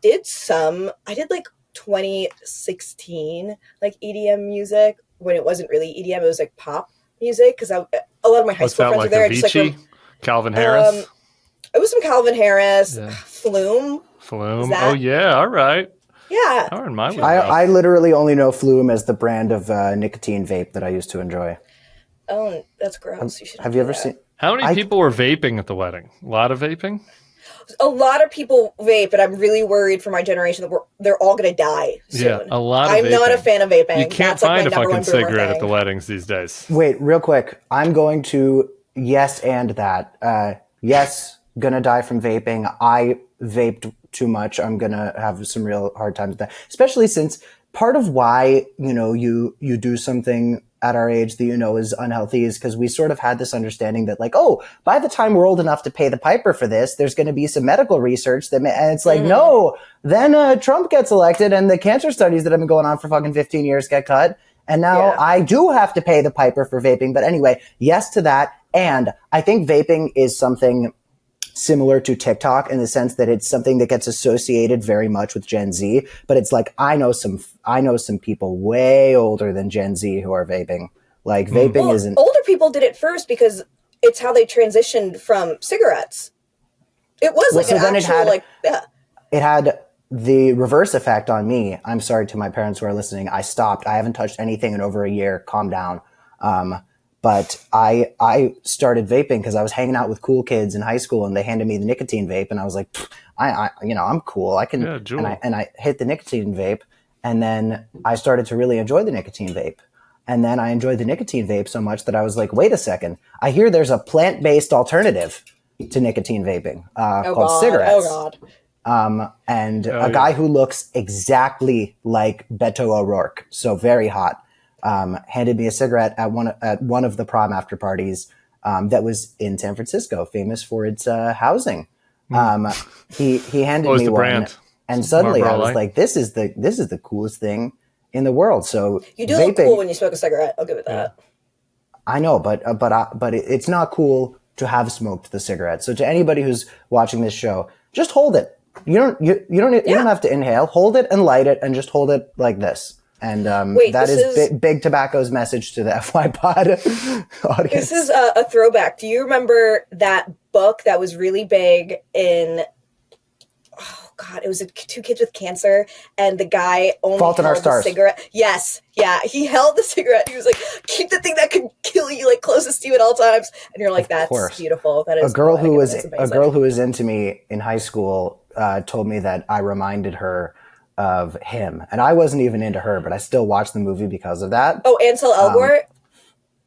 did like 2016 like EDM music when it wasn't really EDM. It was like pop music because a lot of my high school friends were there. Avicii? Calvin Harris? It was some Calvin Harris. Yeah. Flume. Oh yeah, all right. Yeah. I literally only know Flume as the brand of nicotine vape that I used to enjoy. Oh, that's gross. Have you ever seen? How many people were vaping at the wedding? A lot of vaping? A lot of people vape, and I'm really worried for my generation that they're all going to die soon. Yeah, a lot of I'm not a fan of vaping. You can't find a fucking cigarette at the weddings these days. Wait, real quick. I'm going to yes and that. Yes, gonna die from vaping. I vaped too much. I'm gonna have some real hard times with that. Especially since part of why, you do something at our age that is unhealthy is because we sort of had this understanding that like, oh, by the time we're old enough to pay the piper for this, there's going to be some medical research and it's like, no, then Trump gets elected and the cancer studies that have been going on for fucking 15 years get cut. And now I do have to pay the piper for vaping. But anyway, yes to that. And I think vaping is something similar to TikTok in the sense that it's something that gets associated very much with Gen Z, but it's like I know some people way older than Gen Z who are vaping. Like vaping isn't. Older people did it first because it's how they transitioned from cigarettes. It was It had the reverse effect on me. I'm sorry to my parents who are listening. I stopped. I haven't touched anything in over a year. Calm down. But I started vaping because I was hanging out with cool kids in high school and they handed me the nicotine vape and I was like, I'm cool. I can, and I hit the nicotine vape and then I started to really enjoy the nicotine vape. And then I enjoyed the nicotine vape so much that I was like, wait a second. I hear there's a plant-based alternative to nicotine vaping called cigarettes. Oh God. A guy who looks exactly like Beto O'Rourke. So very hot. Handed me a cigarette at one of the prom after parties that was in San Francisco, famous for its housing. He handed me one, brand? And suddenly I was like, "This is the coolest thing in the world." So you do look cool when you smoke a cigarette. I'll give it that. I know, but it's not cool to have smoked the cigarette. So to anybody who's watching this show, just hold it. You don't have to inhale. Hold it and light it, and just hold it like this. And Wait, that this is is- Big Tobacco's message to the FYPod audience. This is a throwback. Do you remember that book that was really big in... Oh God! It was two kids with cancer, and the guy only Fault in Our held the Stars. cigarette. Yes, yeah, he held the cigarette. He was like, "Keep the thing that could kill you like closest to you at all times." And you're like, "That's course. beautiful." That is A girl who poetic. was into me in high school told me that I reminded her of him, and I wasn't even into her, but I still watched the movie because of that. Oh, Ansel Elgort.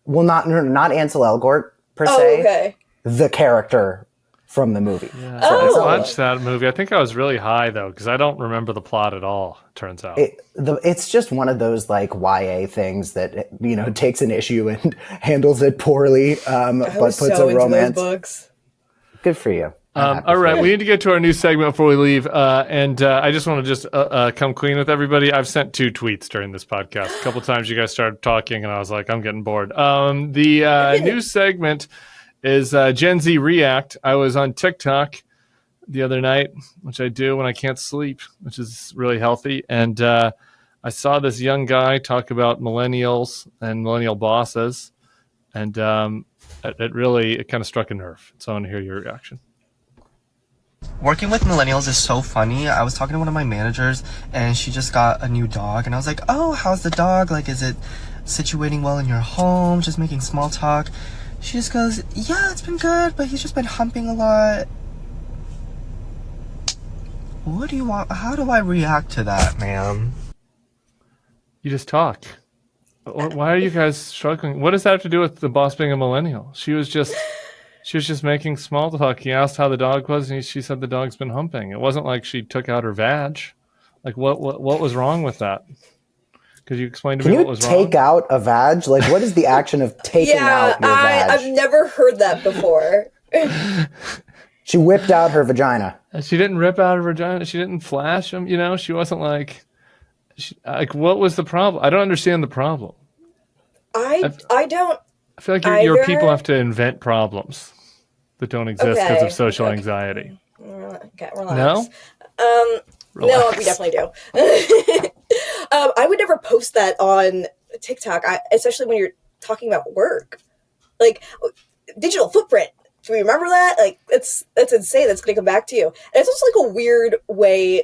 Well, not Ansel Elgort per Oh, se. okay. The character from the movie. Yeah, Oh. I watched that movie. I think I was really high though, because I don't remember the plot at all. Turns out It's just one of those like YA things that takes an issue and handles it poorly, but puts a romance. Those books. Good for you. All right, we need to get to our new segment before we leave, and I just want to come clean with everybody. I've sent 2 tweets during this podcast. A couple times you guys started talking, and I was like, I'm getting bored. The new segment is Jenz React. I was on TikTok the other night, which I do when I can't sleep, which is really healthy, and I saw this young guy talk about millennials and millennial bosses, and it kind of struck a nerve. So I want to hear your reaction. Working with millennials is so funny. I was talking to one of my managers and she just got a new dog and I was like, oh, how's the dog? Like, is it situating well in your home? Just making small talk. She just goes, yeah, it's been good, but he's just been humping a lot. What do you want? How do I react to that, ma'am? You just talk. Why are you guys struggling? What does that have to do with the boss being a millennial? She was just making small talk. He asked how the dog was, and she said the dog's been humping. It wasn't like she took out her vag. Like, what was wrong with that? Could you explain to me what was wrong? Can you take out a vag? Like, what is the action of taking out your vag? I've never heard that before. She whipped out her vagina. She didn't rip out her vagina. She didn't flash him. She wasn't like... what was the problem? I don't understand the problem. I don't... I feel like your people have to invent problems that don't exist because of social anxiety. Okay, relax. No? No, we definitely do. I would never post that on TikTok, especially when you're talking about work. Like, digital footprint. Do you remember that? Like, that's insane. That's going to come back to you. And it's also like a weird way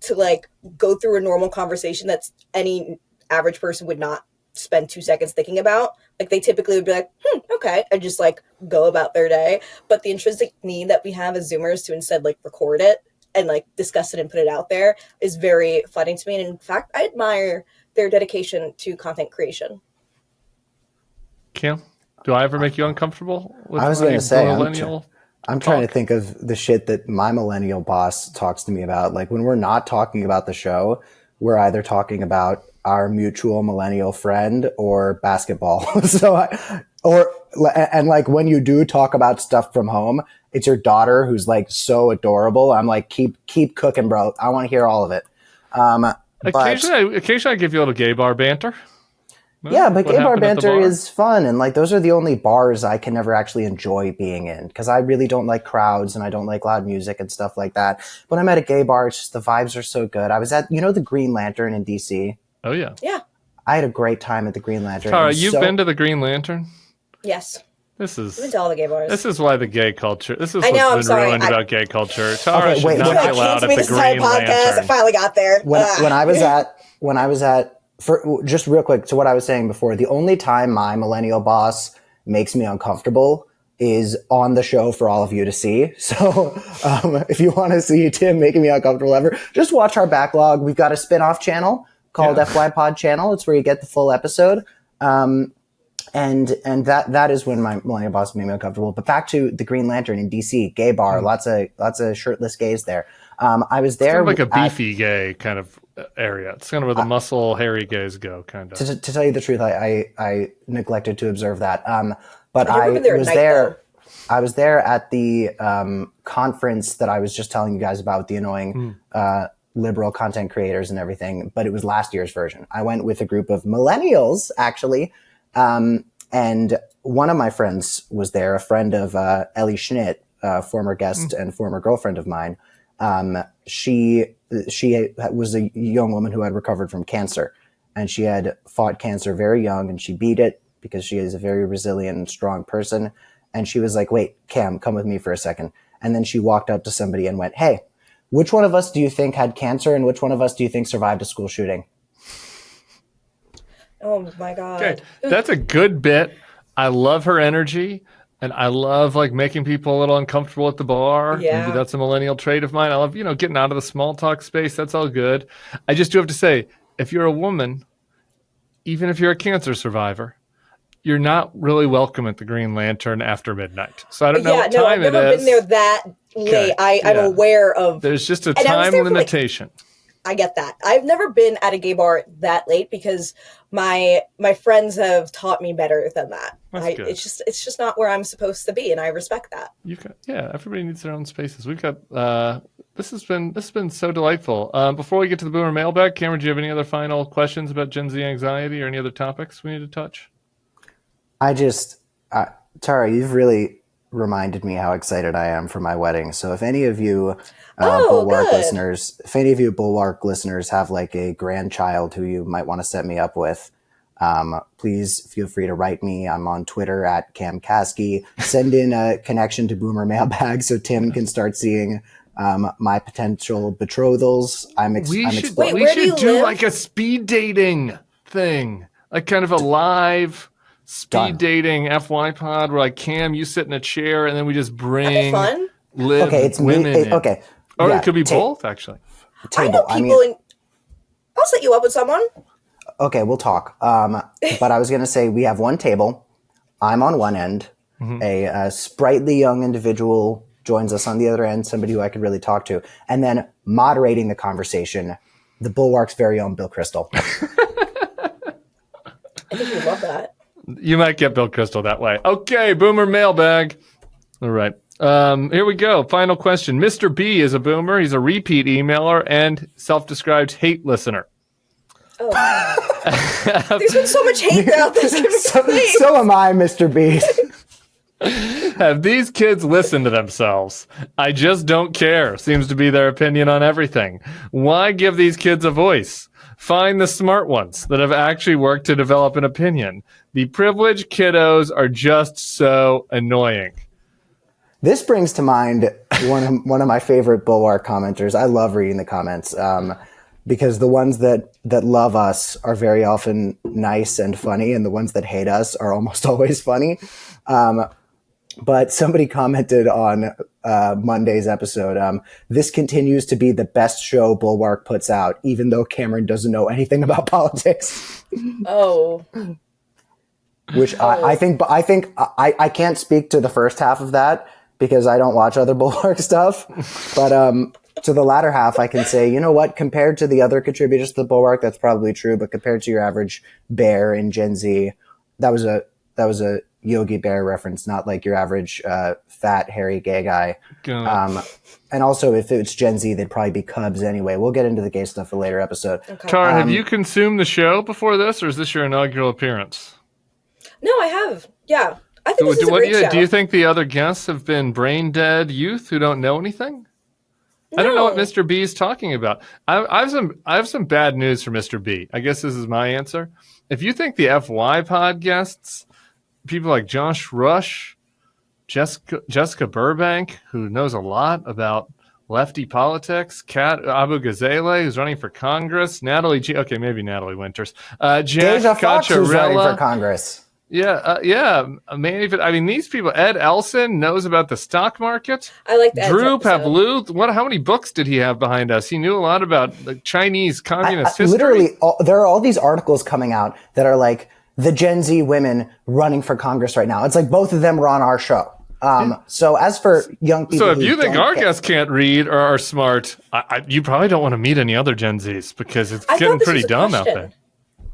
to like go through a normal conversation that's any average person would not spend 2 seconds thinking about. Like, they typically would be like, okay, and just like go about their day. But the intrinsic need that we have as Zoomers to instead like record it and like discuss it and put it out there is very funny to me. And in fact, I admire their dedication to content creation. Kim, do I ever make you uncomfortable with I was going to say, millennial? I'm trying to think of the shit that my millennial boss talks to me about. Like, when we're not talking about the show, we're either talking about our mutual millennial friend or basketball. And like when you do talk about stuff from home, it's your daughter who's like so adorable. I'm like, keep cooking, bro. I want to hear all of it. Occasionally I give you a little gay bar banter. Yeah, but gay bar banter is fun. And like, those are the only bars I can never actually enjoy being in because I really don't like crowds and I don't like loud music and stuff like that. When I'm at a gay bar, it's just the vibes are so good. I was at, the Green Lantern in DC. Oh, yeah. Yeah. I had a great time at the Green Lantern. Tara, you've been to the Green Lantern? Yes. This is... I've been to all the gay bars. This is why the gay culture... This is I know, what's been ruined about gay culture. Tara should not be allowed at the Green Lantern. I finally got there. When I was at, for just real quick to what I was saying before, the only time my millennial boss makes me uncomfortable is on the show for all of you to see. So if you want to see Tim making me uncomfortable ever, just watch our backlog. We've got a spin-off channel called FYPod channel. It's where you get the full episode. And that is when my millennial boss made me uncomfortable. But back to the Green Lantern in DC, gay bar, lots of shirtless gays there. I was there. It's kind of like a beefy gay kind of area. It's kind of where the muscle, hairy gays go, kind of. To tell you the truth, I neglected to observe that. But I was there. I was there at the conference that I was just telling you guys about, the annoying liberal content creators and everything. But it was last year's version. I went with a group of millennials, actually. And one of my friends was there, a friend of Ellie Schnitt, former guest and former girlfriend of mine. She was a young woman who had recovered from cancer. and she had fought cancer very young, and she beat it because she is a very resilient and strong person. And she was like, wait, Cam, come with me for a second. And then she walked up to somebody and went, hey, which one of us do you think had cancer, and which one of us do you think survived a school shooting? Oh my God. Okay, that's a good bit. I love her energy, and I love like making people a little uncomfortable at the bar. Yeah. Maybe that's a millennial trait of mine. I love, getting out of the small talk space. That's all good. I just do have to say, if you're a woman, even if you're a cancer survivor, you're not really welcome at the Green Lantern after midnight. So I don't know what time it is. I've never been there that late. Okay. I'm aware of. There's just a time limitation. I get that. I've never been at a gay bar that late because my friends have taught me better than that. Good. It's just not where I'm supposed to be, and I respect that. Everybody needs their own spaces. We've got this has been so delightful. Before we get to the boomer mailbag, Cameron, do you have any other final questions about Gen Z anxiety or any other topics we need to touch? Tahra, you've really reminded me how excited I am for my wedding. So if any of you Bulwark listeners have like a grandchild who you might want to set me up with, please feel free to write me. I'm on Twitter at Cam Kasky. Send in a connection to Boomer Mailbag so Tim can start seeing my potential betrothals. We should do like a speed dating thing, like kind of a live speed dating FYPod where like Cam, you sit in a chair and then we just bring women in. Okay. Or it could be both, actually. I know people I'll set you up with someone. Okay, we'll talk. But I was going to say we have one table. I'm on one end. Mm-hmm. A sprightly young individual joins us on the other end, somebody who I could really talk to. And then moderating the conversation, the Bulwark's very own Bill Crystal. I think you love that. You might get Bill Crystal that way. Okay, boomer mailbag. All right. Here we go. Final question. Mr. B is a boomer. He's a repeat emailer and self-described hate listener. Oh. There's been so much hate out there. So am I, Mr. B. Have these kids listened to themselves? I just don't care. Seems to be their opinion on everything. Why give these kids a voice? Find the smart ones that have actually worked to develop an opinion. The privileged kiddos are just so annoying. This brings to mind one of my favorite Bulwark commenters. I love reading the comments because the ones that love us are very often nice and funny, and the ones that hate us are almost always funny. But somebody commented on Monday's episode, this continues to be the best show Bulwark puts out, even though Cameron doesn't know anything about politics. Oh. Which I think I can't speak to the first half of that because I don't watch other Bulwark stuff. But to the latter half, I can say, you know what, compared to the other contributors to the Bulwark, that's probably true. But compared to your average bear in Gen Z, that was a Yogi Bear reference, not like your average fat, hairy, gay guy. And also, if it's Gen Z, they'd probably be Cubs anyway. We'll get into the gay stuff for a later episode. Okay. Tahra, have you consumed the show before this, or is this your inaugural appearance? No, I have. Yeah. I think this is a great show. Do you think the other guests have been brain-dead youth who don't know anything? No. I don't know what Mr. B is talking about. I have some bad news for Mr. B. I guess this is my answer. If you think the FYPod guests, people like Josh Rush, Jessica Burbank, who knows a lot about lefty politics, Kat Abu Ghazaleh, who's running for Congress, Natalie Winters, Deja Fox, who's running for Congress. These people. Ed Elson knows about the stock market. I like that. Drew Pavlou. How many books did he have behind us? He knew a lot about the Chinese communist history. Literally, there are all these articles coming out that are like the Gen Z women running for Congress right now. It's like both of them were on our show. So as for young people, so if you think our guests can't read or are smart, you probably don't want to meet any other Gen Zs because it's getting pretty dumb out there.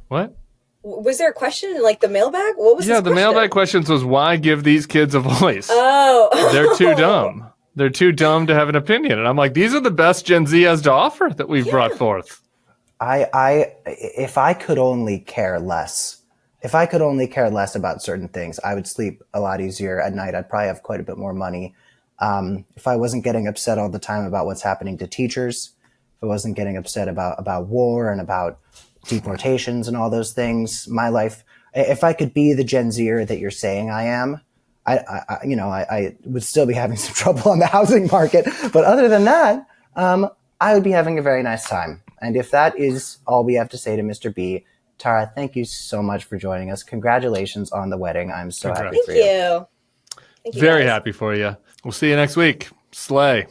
What? Was there a question in like the mailbag? What was the mailbag questions was why give these kids a voice? Oh. They're too dumb. They're too dumb to have an opinion. And I'm like, these are the best Gen Z has to offer that we've brought forth. If I could only care less about certain things, I would sleep a lot easier at night. I'd probably have quite a bit more money. If I wasn't getting upset all the time about what's happening to teachers, if I wasn't getting upset about war and about deportations and all those things. My life, if I could be the Gen Zer that you're saying I am, I would still be having some trouble on the housing market. But other than that, I would be having a very nice time. And if that is all we have to say to Mr. B, Tahra, thank you so much for joining us. Congratulations on the wedding. I'm so happy for you. Thank you. Very guys. happy for you. We'll see you next week. Slay.